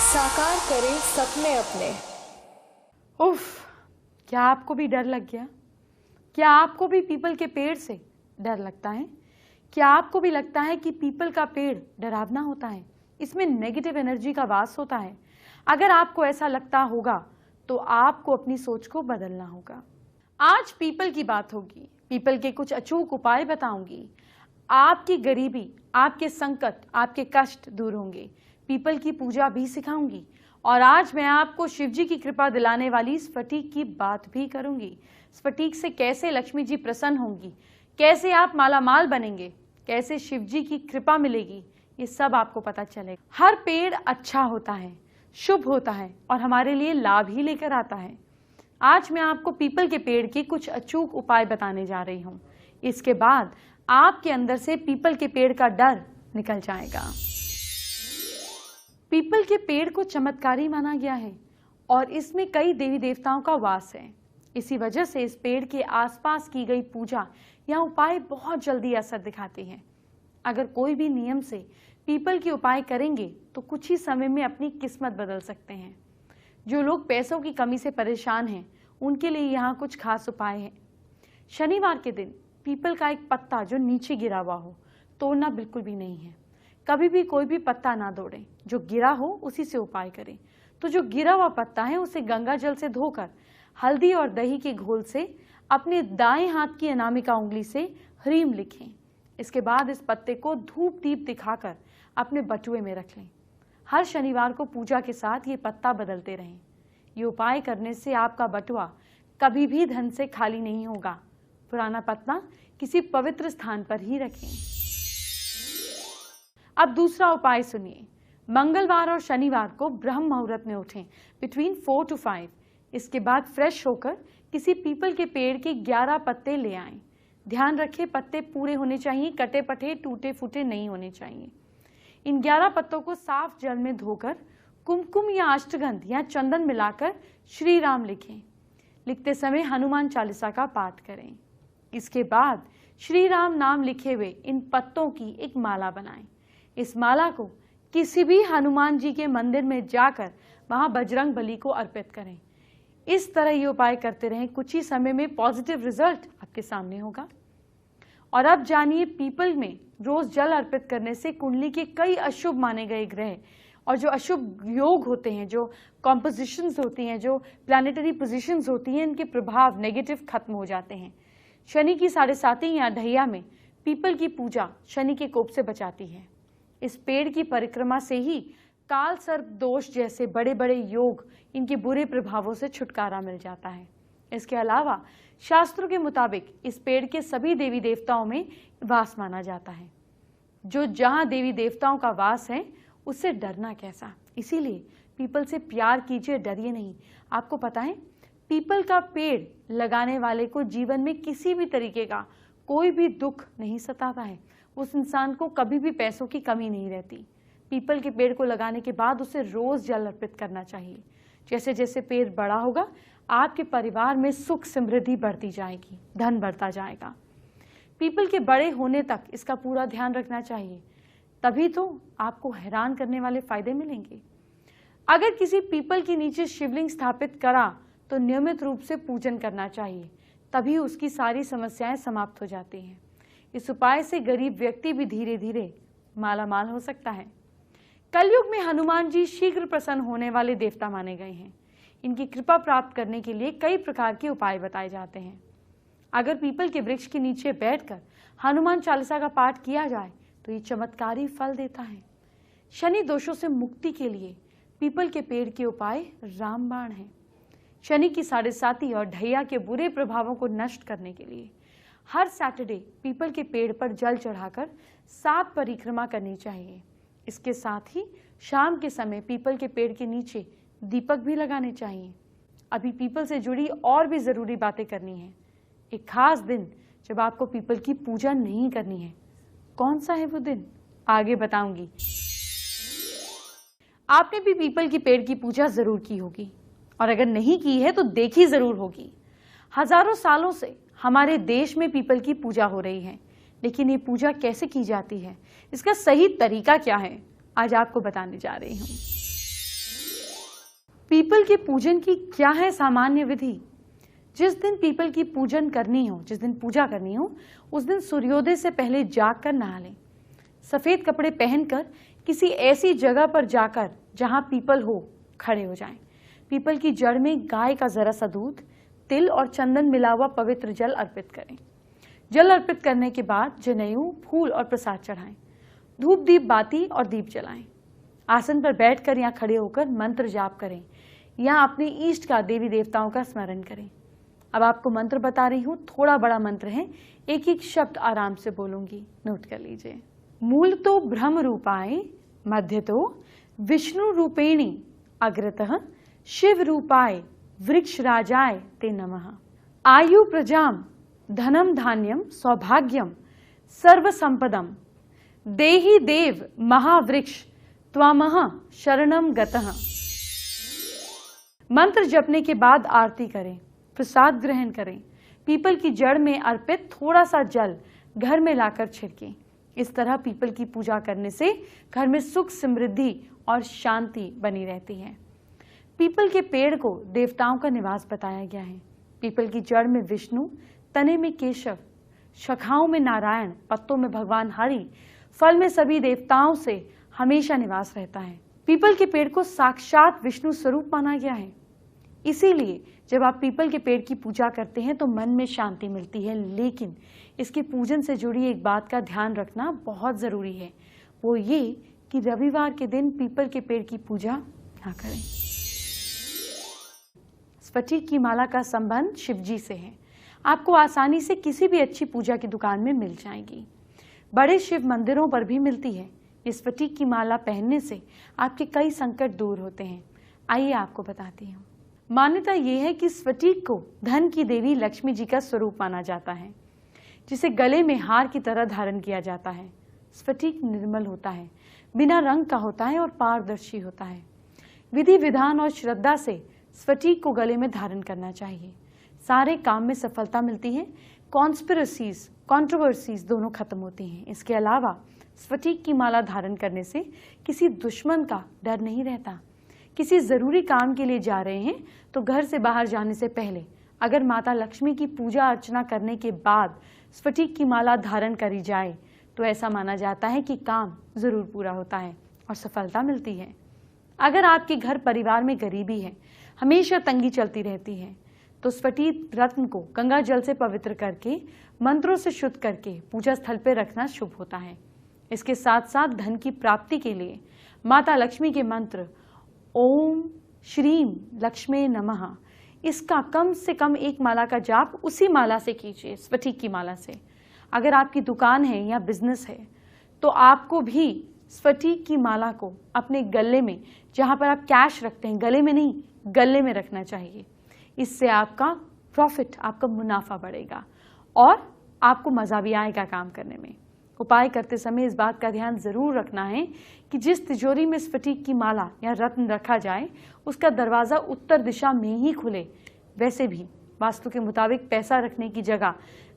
साकार करें सपने अपने। उफ, क्या आपको भी डर लग गया? क्या आपको भी पीपल के पेड़ से डर लगता है? क्या आपको भी लगता है कि पीपल का पेड़ डरावना होता है, इसमें नेगेटिव एनर्जी का वास होता है? अगर आपको ऐसा लगता होगा तो आपको अपनी सोच को बदलना होगा। आज पीपल की बात होगी, पीपल के कुछ अचूक उपाय बताऊंगी। आपकी गरीबी, आपके संकट, आपके कष्ट दूर होंगे। पीपल की पूजा भी सिखाऊंगी और आज मैं आपको शिवजी की कृपा दिलाने वाली स्फटिक की बात भी करूंगी। स्फटिक से कैसे लक्ष्मी जी प्रसन्न होंगी, कैसे आप मालामाल बनेंगे, कैसे शिवजी की कृपा मिलेगी, ये सब आपको पता चलेगा। हर पेड़ अच्छा होता है, शुभ होता है और हमारे लिए लाभ ही लेकर आता है। आज मैं आपको पीपल के पेड़ के कुछ अचूक उपाय बताने जा रही हूँ। इसके बाद आपके अंदर से पीपल के पेड़ का डर निकल जाएगा। पीपल के पेड़ को चमत्कारी माना गया है और इसमें कई देवी देवताओं का वास है। इसी वजह से इस पेड़ के आसपास की गई पूजा या उपाय बहुत जल्दी असर दिखाते हैं। अगर कोई भी नियम से पीपल के उपाय करेंगे तो कुछ ही समय में अपनी किस्मत बदल सकते हैं। जो लोग पैसों की कमी से परेशान हैं, उनके लिए यहाँ कुछ खास उपाय हैं। शनिवार के दिन पीपल का एक पत्ता जो नीचे गिरा हुआ हो, तोड़ना बिल्कुल भी नहीं है। कभी भी कोई भी पत्ता ना तोड़ें, जो गिरा हो उसी से उपाय करें। तो जो गिरा हुआ पत्ता है उसे गंगा जल से धोकर हल्दी और दही के घोल से अपने दाएं हाथ की अनामिका उंगली से ह्रीम लिखें। इसके बाद इस पत्ते को धूप दीप दिखाकर अपने बटुए में रख लें। हर शनिवार को पूजा के साथ ये पत्ता बदलते रहें। ये उपाय करने से आपका बटुआ कभी भी धन से खाली नहीं होगा। पुराना पत्ता किसी पवित्र स्थान पर ही रखें। अब दूसरा उपाय सुनिए। मंगलवार और शनिवार को ब्रह्म मुहूर्त में उठें बिटवीन 4 to 5। इसके बाद फ्रेश होकर किसी पीपल के पेड़ के 11 पत्ते ले आएं। ध्यान रखें, पत्ते पूरे होने चाहिए, कटे पटे टूटे फूटे नहीं होने चाहिए। इन 11 पत्तों को साफ जल में धोकर कुमकुम या अष्टगंध या चंदन मिलाकर श्री राम लिखें। लिखते समय हनुमान चालीसा का पाठ करें। इसके बाद श्री राम नाम लिखे हुए इन पत्तों की एक माला बनाएं। इस माला को किसी भी हनुमान जी के मंदिर में जाकर वहां बजरंग बली को अर्पित करें। इस तरह ये उपाय करते रहें, कुछ ही समय में पॉजिटिव रिजल्ट आपके सामने होगा। और अब जानिए, पीपल में रोज जल अर्पित करने से कुंडली के कई अशुभ माने गए ग्रह और जो अशुभ योग होते हैं, जो कॉम्पोजिशंस होती हैं, जो प्लैनेटरी पोजीशंस होती हैं, इनके प्रभाव नेगेटिव खत्म हो जाते हैं। शनि की 7.5 या ढैया में पीपल की पूजा शनि के कोप से बचाती है। इस पेड़ की परिक्रमा से ही काल सर्प दोष जैसे बड़े बड़े योग, इनके बुरे प्रभावों से छुटकारा मिल जाता है। इसके अलावा शास्त्रों के मुताबिक इस पेड़ के सभी देवी देवताओं में वास माना जाता है। जो जहां देवी देवताओं का वास है उससे डरना कैसा। इसीलिए पीपल से प्यार कीजिए, डरिए नहीं। आपको पता है, पीपल का पेड़ लगाने वाले को जीवन में किसी भी तरीके का कोई भी दुख नहीं सताता है। उस इंसान को कभी भी पैसों की कमी नहीं रहती। पीपल के पेड़ को लगाने के बाद उसे रोज जल अर्पित करना चाहिए। जैसे जैसे पेड़ बड़ा होगा, आपके परिवार में सुख समृद्धि बढ़ती जाएगी, धन बढ़ता जाएगा। पीपल के बड़े होने तक इसका पूरा ध्यान रखना चाहिए, तभी तो आपको हैरान करने वाले फायदे मिलेंगे। अगर किसी पीपल के नीचे शिवलिंग स्थापित करा तो नियमित रूप से पूजन करना चाहिए, तभी उसकी सारी समस्याएं समाप्त हो जाती हैं। इस उपाय से गरीब व्यक्ति भी धीरे धीरे मालामाल हो सकता है। कलयुग में हनुमान जी शीघ्र प्रसन्न होने वाले देवता माने गए हैं। इनकी कृपा प्राप्त करने के लिए कई प्रकार के उपाय बताए जाते हैं। अगर पीपल के वृक्ष के नीचे बैठकर हनुमान चालीसा का पाठ किया जाए तो ये चमत्कारी फल देता है। शनि दोषों से मुक्ति के लिए पीपल के पेड़ के उपाय रामबाण है। शनि की 7.5 और ढैया के बुरे प्रभावों को नष्ट करने के लिए हर सैटरडे पीपल के पेड़ पर जल चढ़ाकर 7 परिक्रमा करनी चाहिए। इसके साथ ही शाम के समय पीपल के पेड़ के नीचे दीपक भी लगाने चाहिए। अभी पीपल से जुड़ी और भी जरूरी बातें करनी है। एक खास दिन जब आपको पीपल की पूजा नहीं करनी है, कौन सा है वो दिन, आगे बताऊंगी। आपने भी पीपल की पेड़ की पूजा जरूर की होगी और अगर नहीं की है तो देखी जरूर होगी। हजारों सालों से हमारे देश में पीपल की पूजा हो रही है। लेकिन ये पूजा कैसे की जाती है, इसका सही तरीका क्या है, आज आपको बताने जा रही हूँ। पीपल के पूजन की क्या है सामान्य विधि। जिस दिन पीपल की पूजन करनी हो, जिस दिन पूजा करनी हो, उस दिन सूर्योदय से पहले जागकर नहा लें। सफेद कपड़े पहनकर किसी ऐसी जगह पर जाकर जहां पीपल हो खड़े हो जाएं। पीपल की जड़ में गाय का जरा सा दूध, तिल और चंदन मिला हुआ पवित्र जल अर्पित करें। जल अर्पित करने के बाद जनेऊ, फूल और प्रसाद चढ़ाएं। धूप दीप बाती और दीप जलाएं। आसन पर बैठकर या खड़े होकर मंत्र जाप करें या अपने इष्ट का, देवी देवताओं का स्मरण करें। अब आपको मंत्र बता रही हूँ, थोड़ा बड़ा मंत्र है, एक एक शब्द आराम से बोलूंगी, नोट कर लीजिए। मूल तो ब्रह्म रूपाय, मध्य तो विष्णु रूपेणी, अग्रतः शिव रूपाय वृक्ष राजाय ते नमः। आयु प्रजाम धनम धान्यम सौभाग्यम सर्व संपदम देहि देव महावृक्ष त्वमः शरणम गतः। मंत्र जपने के बाद आरती करें, प्रसाद ग्रहण करें। पीपल की जड़ में अर्पित थोड़ा सा जल घर में लाकर छिड़कें। इस तरह पीपल की पूजा करने से घर में सुख, समृद्धि और शांति बनी रहती है। पीपल के पेड़ को देवताओं का निवास बताया गया है। पीपल की जड़ में विष्णु, तने में केशव, शाखाओं में नारायण, पत्तों में भगवान हरि, फल में सभी देवताओं से हमेशा निवास रहता है। पीपल के पेड़ को साक्षात विष्णु स्वरूप माना गया है। इसीलिए जब आप पीपल के पेड़ की पूजा करते हैं तो मन में शांति मिलती है। लेकिन इसके पूजन से जुड़ी एक बात का ध्यान रखना बहुत जरूरी है, वो ये कि रविवार के दिन पीपल के पेड़ की पूजा ना करें। स्फटिक की माला का संबंध शिवजी से है। आपको आसानी से किसी भी अच्छी पूजा की दुकान में मिल जाएगी। बड़े शिव मंदिरों पर भी मिलती है। इस स्फटिक की माला पहनने से आपके कई संकट दूर होते हैं। आइए आपको बताती हूँ। मान्यता यह है कि स्फटिक को धन की देवी लक्ष्मी जी का स्वरूप माना जाता है, जिसे गले में हार की तरह धारण किया जाता है। स्फटिक निर्मल होता है, बिना रंग का होता है और पारदर्शी होता है। विधि विधान और श्रद्धा से स्फटिक को गले में धारण करना चाहिए। सारे काम में सफलता मिलती है। कॉन्स्पिरेसीज, कंट्रोवर्सीज दोनों खत्म होती हैं। इसके अलावा स्फटिक की माला धारण करने से किसी दुश्मन का डर नहीं रहता। किसी जरूरी काम के लिए जा रहे हैं तो घर से बाहर जाने से पहले अगर माता लक्ष्मी की पूजा अर्चना करने के बाद स्फटिक की माला धारण करी जाए तो ऐसा माना जाता है कि काम जरूर पूरा होता है और सफलता मिलती है। अगर आपके घर परिवार में गरीबी है, हमेशा तंगी चलती रहती है, तो स्फटिक रत्न को गंगा जल से पवित्र करके मंत्रों से शुद्ध करके पूजा स्थल पर रखना शुभ होता है। इसके साथ साथ धन की प्राप्ति के लिए माता लक्ष्मी के मंत्र ओम श्रीम लक्ष्मी नमः, इसका कम से कम एक माला का जाप उसी माला से कीजिए, स्फटिक की माला से। अगर आपकी दुकान है या बिजनेस है तो आपको भी स्फटिक की माला को अपने गले में, जहां पर आप कैश रखते हैं, गले में नहीं गले में रखना चाहिए। इससे आपका प्रॉफिट, आपका मुनाफा बढ़ेगा और आपको मजा भी आएगा काम करने में। उपाय करते समय इस बात का ध्यान जरूर रखना है कि जिस तिजोरी में स्फटिक की माला या रत्न रखा जाए उसका दरवाजा उत्तर दिशा में ही खुले। वैसे भी वास्तु के मुताबिक पैसा रखने की जगह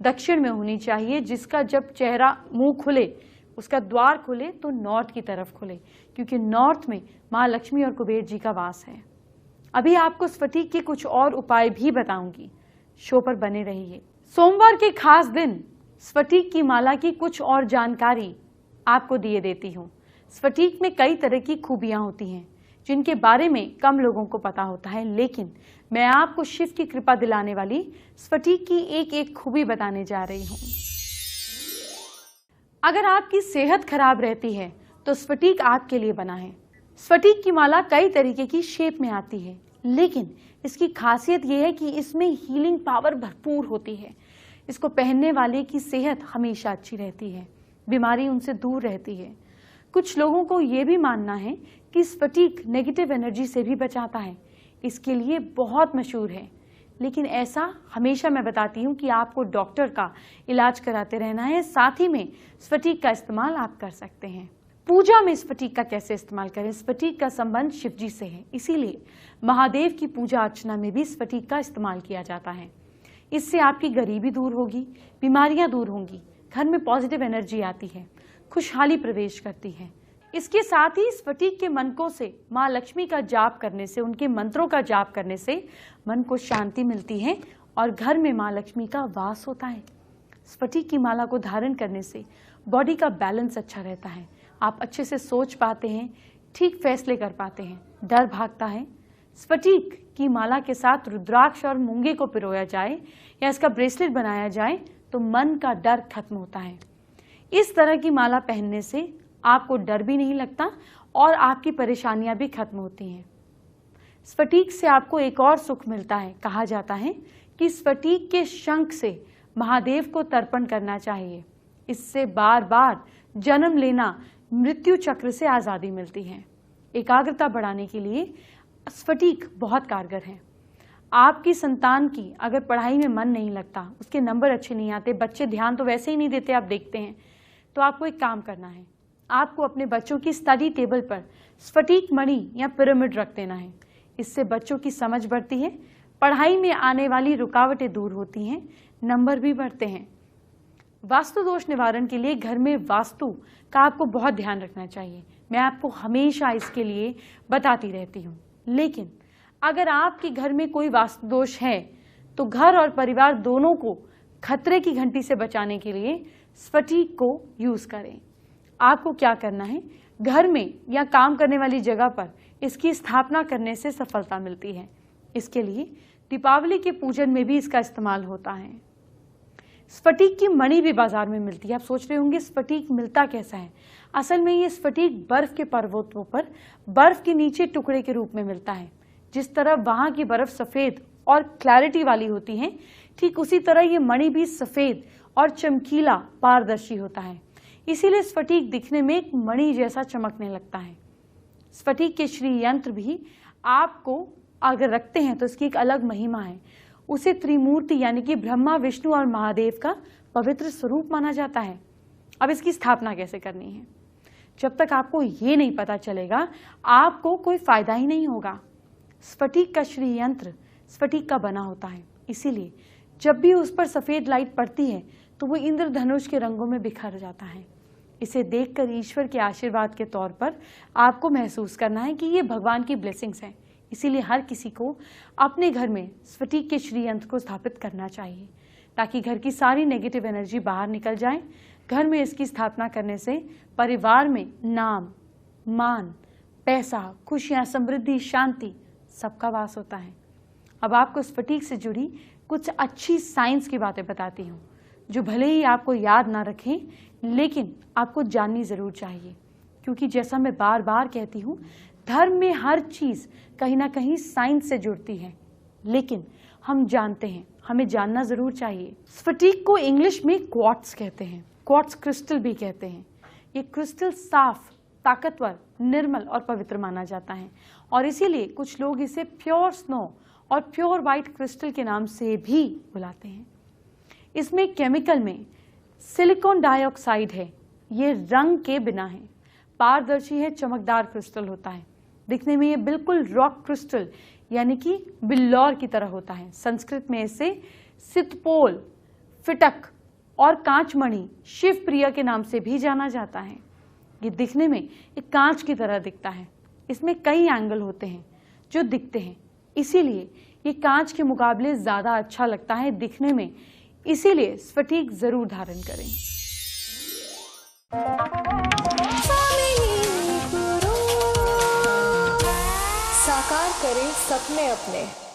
दक्षिण में होनी चाहिए, जिसका जब चेहरा मुंह खुले, उसका द्वार खुले तो नॉर्थ की तरफ खुले, क्योंकि नॉर्थ में माँ लक्ष्मी और कुबेर जी का वास है। अभी आपको स्फटिक के कुछ और उपाय भी बताऊंगी, शो पर बने रहिए। सोमवार के खास दिन स्फटिक की माला की कुछ और जानकारी आपको दिए देती हूँ। स्फटिक में कई तरह की खूबियां होती हैं जिनके बारे में कम लोगों को पता होता है, लेकिन मैं आपको शिव की कृपा दिलाने वाली स्फटिक की एक एक खूबी बताने जा रही हूँ। अगर आपकी सेहत खराब रहती है तो स्फटिक आपके लिए बना है। स्फटिक की माला कई तरीके की शेप में आती है, लेकिन इसकी खासियत यह है कि इसमें हीलिंग पावर भरपूर होती है। इसको पहनने वाले की सेहत हमेशा अच्छी रहती है, बीमारी उनसे दूर रहती है। कुछ लोगों को ये भी मानना है कि स्फटिक नेगेटिव एनर्जी से भी बचाता है, इसके लिए बहुत मशहूर है। लेकिन ऐसा हमेशा मैं बताती हूँ कि आपको डॉक्टर का इलाज कराते रहना है। साथ ही में स्फटिक का इस्तेमाल आप कर सकते हैं। पूजा में स्फटिक का कैसे इस्तेमाल करें? स्फटिक का संबंध शिव जी से है, इसीलिए महादेव की पूजा अर्चना में भी स्फटिक का इस्तेमाल किया जाता है। इससे आपकी गरीबी दूर होगी, बीमारियां दूर होंगी, घर में पॉजिटिव एनर्जी आती है, खुशहाली प्रवेश करती है। इसके साथ ही स्फटिक के मनकों से माँ लक्ष्मी का जाप करने से, उनके मंत्रों का जाप करने से मन को शांति मिलती है और घर में माँ लक्ष्मी का वास होता है। स्फटिक की माला को धारण करने से बॉडी का बैलेंस अच्छा रहता है, आप अच्छे से सोच पाते हैं, ठीक फैसले कर पाते हैं, डर भागता है। स्फटिक की माला के साथ रुद्राक्ष और मूंगे को पिरोया जाए या इसका ब्रेसलेट बनाया जाए तो मन का डर खत्म होता है। इस तरह की माला पहनने से आपको डर भी नहीं लगता और आपकी परेशानियां भी खत्म होती हैं। स्फटिक से आपको एक और सुख मिलता है। कहा जाता है कि स्फटिक के शंख से महादेव को तर्पण करना चाहिए। इससे बार बार जन्म लेना, मृत्यु चक्र से आज़ादी मिलती है। एकाग्रता बढ़ाने के लिए स्फटिक बहुत कारगर है। आपकी संतान की अगर पढ़ाई में मन नहीं लगता, उसके नंबर अच्छे नहीं आते, बच्चे ध्यान तो वैसे ही नहीं देते, आप देखते हैं, तो आपको एक काम करना है। आपको अपने बच्चों की स्टडी टेबल पर स्फटिक मणि या पिरामिड रख देना है। इससे बच्चों की समझ बढ़ती है, पढ़ाई में आने वाली रुकावटें दूर होती हैं, नंबर भी बढ़ते हैं। वास्तु दोष निवारण के लिए घर में वास्तु का आपको बहुत ध्यान रखना चाहिए। मैं आपको हमेशा इसके लिए बताती रहती हूँ। लेकिन अगर आपके घर में कोई वास्तु दोष है तो घर और परिवार दोनों को खतरे की घंटी से बचाने के लिए स्फटिक को यूज करें। आपको क्या करना है, घर में या काम करने वाली जगह पर इसकी स्थापना करने से सफलता मिलती है। इसके लिए दीपावली के पूजन में भी इसका इस्तेमाल होता है। स्फटिक की मणि भी बाजार में मिलती है। आप सोच रहे होंगे स्फटिक मिलता कैसा है। असल में ये स्फटिक बर्फ के पर्वतों पर बर्फ के नीचे टुकड़े के रूप में मिलता है। जिस तरह वहां की बर्फ सफेद और क्लैरिटी वाली होती है, ठीक उसी तरह ये मणि भी सफेद और चमकीला पारदर्शी होता है। इसीलिए स्फटिक दिखने में एक मणि जैसा चमकने लगता है। स्फटिक के श्री यंत्र भी आपको अगर रखते हैं तो इसकी एक अलग महिमा है। उसे त्रिमूर्ति यानी कि ब्रह्मा, विष्णु और महादेव का पवित्र स्वरूप माना जाता है। अब इसकी स्थापना कैसे करनी है, जब तक आपको ये नहीं पता चलेगा आपको कोई फायदा ही नहीं होगा। स्फटिक का श्री यंत्र स्फटिक का बना होता है, इसीलिए जब भी उस पर सफेद लाइट पड़ती है तो वो इंद्रधनुष के रंगों में बिखर जाता है। इसे देखकर ईश्वर के आशीर्वाद के तौर पर आपको महसूस करना है कि ये भगवान की ब्लेसिंग्स हैं। इसीलिए हर किसी को अपने घर में स्फटिक के श्री यंत्र को स्थापित करना चाहिए ताकि घर की सारी नेगेटिव एनर्जी बाहर निकल जाए। घर में इसकी स्थापना करने से परिवार में नाम, मान, पैसा, खुशियां, समृद्धि, शांति सबका वास होता है। अब आपको स्फटिक से जुड़ी कुछ अच्छी साइंस की बातें बताती हूँ जो भले ही आपको याद ना रखें लेकिन आपको जाननी जरूर चाहिए, क्योंकि जैसा मैं बार बार कहती हूँ धर्म में हर चीज कहीं ना कहीं साइंस से जुड़ती है, लेकिन हम जानते हैं, हमें जानना जरूर चाहिए। स्फटिक को इंग्लिश में क्वार्ट्ज कहते हैं, क्वार्ट्ज क्रिस्टल भी कहते हैं। ये क्रिस्टल साफ, ताकतवर, निर्मल और पवित्र माना जाता है और इसीलिए कुछ लोग इसे प्योर स्नो और प्योर व्हाइट क्रिस्टल के नाम से भी बुलाते हैं। इसमें केमिकल में सिलिकॉन डाइऑक्साइड है। ये रंग के बिना है, पारदर्शी है, चमकदार क्रिस्टल होता है। दिखने में ये बिल्कुल रॉक क्रिस्टल यानी कि बिल्लौर की तरह होता है। संस्कृत में इसे सितपोल, फिटक और कांचमणि, शिव प्रिया के नाम से भी जाना जाता है। ये दिखने में एक कांच की तरह दिखता है। इसमें कई एंगल होते हैं जो दिखते हैं, इसीलिए ये कांच के मुकाबले ज्यादा अच्छा लगता है दिखने में। इसीलिए स्फटिक जरूर धारण करें। साकार करें सपने अपने।